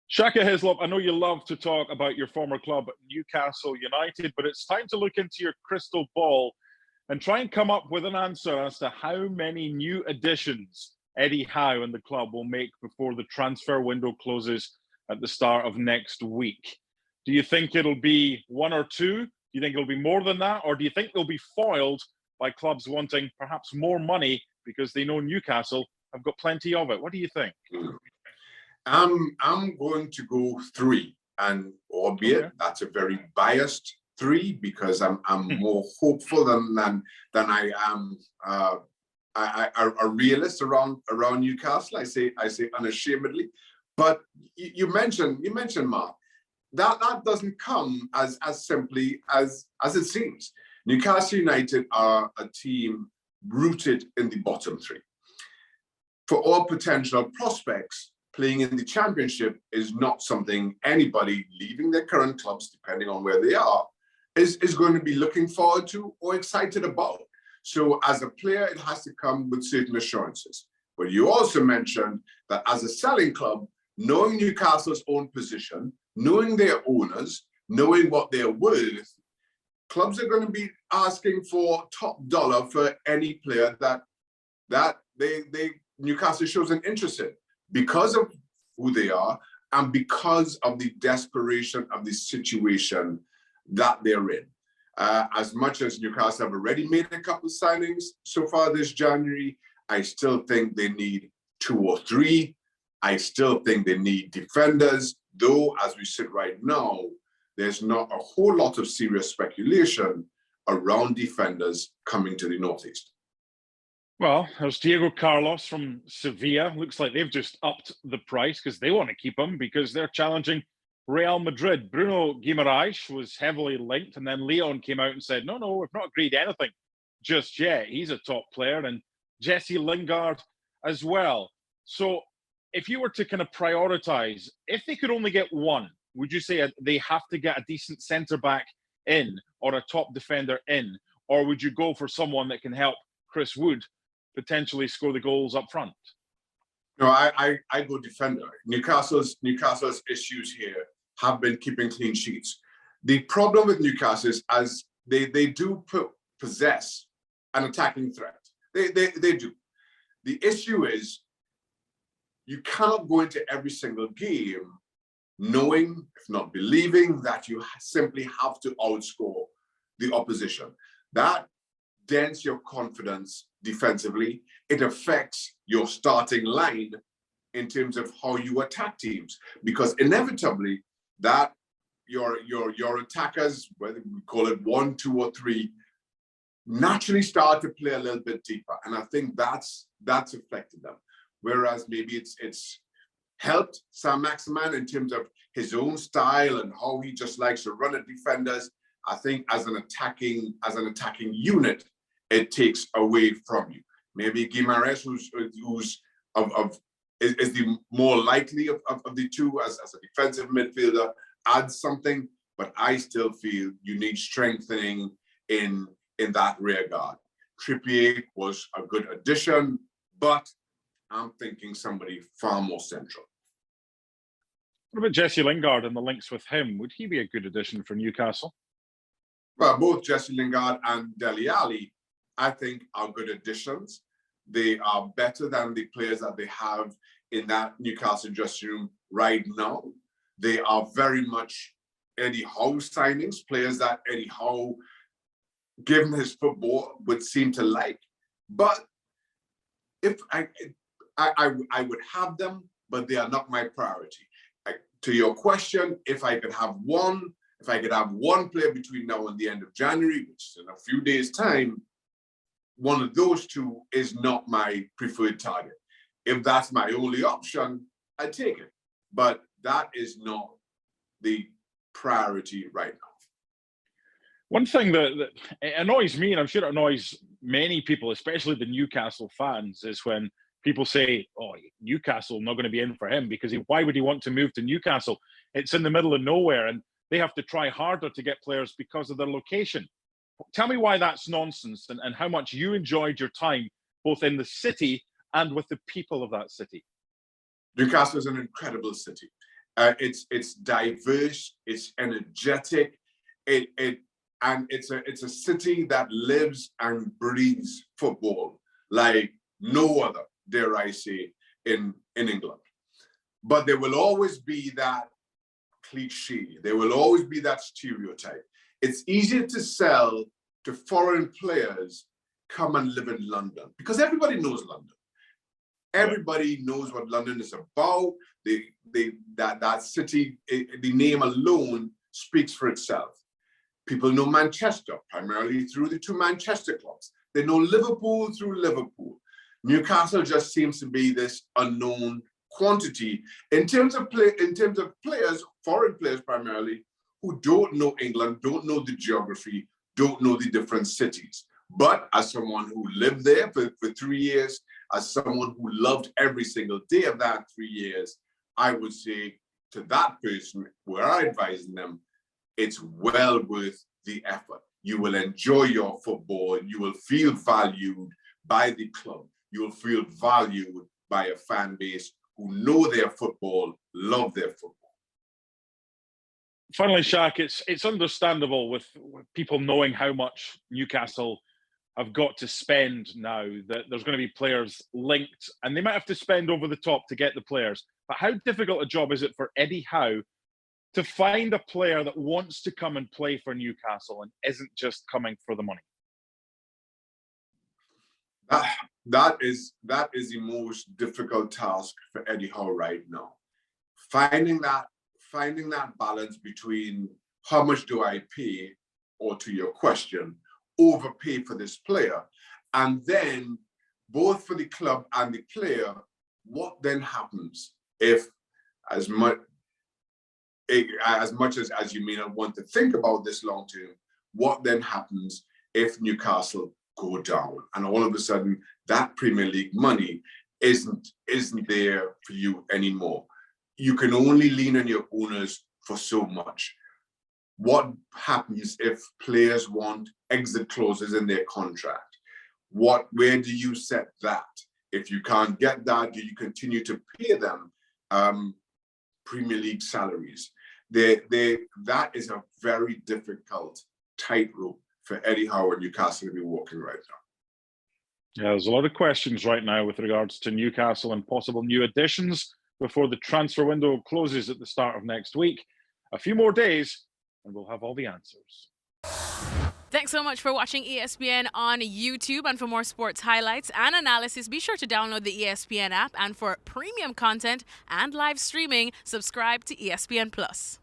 Shaka Hislop, I know you love to talk about your former club, Newcastle United, but it's time to look into your crystal ball and try and come up with an answer as to how many new additions Eddie Howe and the club will make before the transfer window closes at the start of next week. Do you think it'll be one or two? Do you think it'll be more than that? Or do you think they'll be foiled by clubs wanting perhaps more money because they know Newcastle have got plenty of it? What do you think? I'm going to go three, and albeit that's a very biased three because I'm more hopeful than I am a realist around Newcastle. I say unashamedly. But you mentioned Mark, that doesn't come as simply as it seems. Newcastle United are a team rooted in the bottom three. For all potential prospects, playing in the championship is not something anybody leaving their current clubs, depending on where they are, is going to be looking forward to or excited about. So as a player, it has to come with certain assurances. But you also mentioned that as a selling club, knowing Newcastle's own position, knowing their owners, knowing what they're worth, clubs are going to be asking for top dollar for any player that Newcastle shows an interest in, because of who they are and because of the desperation of the situation that they're in. As much as Newcastle have already made a couple of signings so far this January, I still think they need two or three. I still think they need defenders, though as we sit right now, there's not a whole lot of serious speculation around defenders coming to the Northeast. Well, there's Diego Carlos from Sevilla. Looks like they've just upped the price because they want to keep him because they're challenging Real Madrid. Bruno Guimaraes was heavily linked, and then Leon came out and said, no, we've not agreed anything just yet. He's a top player, and Jesse Lingard as well. So if you were to kind of prioritize, if they could only get one, would you say they have to get a decent centre-back in or a top defender in? Or would you go for someone that can help Chris Wood potentially score the goals up front? No, I go defender. Newcastle's issues here have been keeping clean sheets. The problem with Newcastle is as they do possess an attacking threat. They do. The issue is you cannot go into every single game knowing, if not believing, that you simply have to outscore the opposition. That dents your confidence defensively. It affects your starting line in terms of how you attack teams, because inevitably that your attackers, whether we call it 1, 2, or 3, naturally start to play a little bit deeper, and I think that's affected them. Whereas maybe it's helped Saint-Maximin in terms of his own style and how he just likes to run at defenders. I think as an attacking unit, it takes away from you. Maybe Guimaraes, who's is the more likely of the two as a defensive midfielder, adds something, but I still feel you need strengthening in that rear guard. Trippier was a good addition, but I'm thinking somebody far more central. What about Jesse Lingard and the links with him? Would he be a good addition for Newcastle? Well, both Jesse Lingard and Dele Alli, I think, are good additions. They are better than the players that they have in that Newcastle dressing room right now. They are very much Eddie Howe signings, players that Eddie Howe, given his football, would seem to like. But if I would have them, but they are not my priority. To your question, if I could have one player between now and the end of January, which is in a few days' time, one of those two is not my preferred target. If that's my only option, I take it. But that is not the priority right now. One thing that annoys me, and I'm sure it annoys many people, especially the Newcastle fans, is when people say, oh, Newcastle not going to be in for him because why would he want to move to Newcastle? It's in the middle of nowhere and they have to try harder to get players because of their location. Tell me why that's nonsense and how much you enjoyed your time both in the city and with the people of that city. Newcastle is an incredible city. It's diverse. It's energetic. And it's a city that lives and breathes football like no other, dare I say, in England. But there will always be that cliche. There will always be that stereotype. It's easier to sell to foreign players, come and live in London, because everybody knows London. Everybody knows what London is about. That city, the name alone speaks for itself. People know Manchester primarily through the 2 Manchester clubs. They know Liverpool through Liverpool. Newcastle just seems to be this unknown quantity in terms of players, foreign players primarily, who don't know England, don't know the geography, don't know the different cities. But as someone who lived there for 3 years, as someone who loved every single day of that 3 years, I would say to that person, where I advise them, it's well worth the effort. You will enjoy your football. You will feel valued by the club. You will feel valued by a fan base who know their football, love their football. Finally, Shaq, it's understandable with people knowing how much Newcastle have got to spend now, that there's going to be players linked, and they might have to spend over the top to get the players. But how difficult a job is it for Eddie Howe to find a player that wants to come and play for Newcastle and isn't just coming for the money? That is the most difficult task for Eddie Howe right now. Finding that balance between how much do I pay, or to your question, overpay for this player, and then both for the club and the player, what then happens if, as much as you may not want to think about this long term, what then happens if Newcastle go down and all of a sudden that Premier League money isn't there for you anymore? You can only lean on your owners for so much. What happens if players want exit clauses in their contract? Where do you set that? If you can't get that, do you continue to pay them Premier League salaries? That is a very difficult tightrope for Eddie Howe and Newcastle to be walking right now. Yeah, there's a lot of questions right now with regards to Newcastle and possible new additions before the transfer window closes at the start of next week. A few more days and we'll have all the answers. Thanks so much for watching ESPN on YouTube. And for more sports highlights and analysis, be sure to download the ESPN app. And for premium content and live streaming, subscribe to ESPN Plus.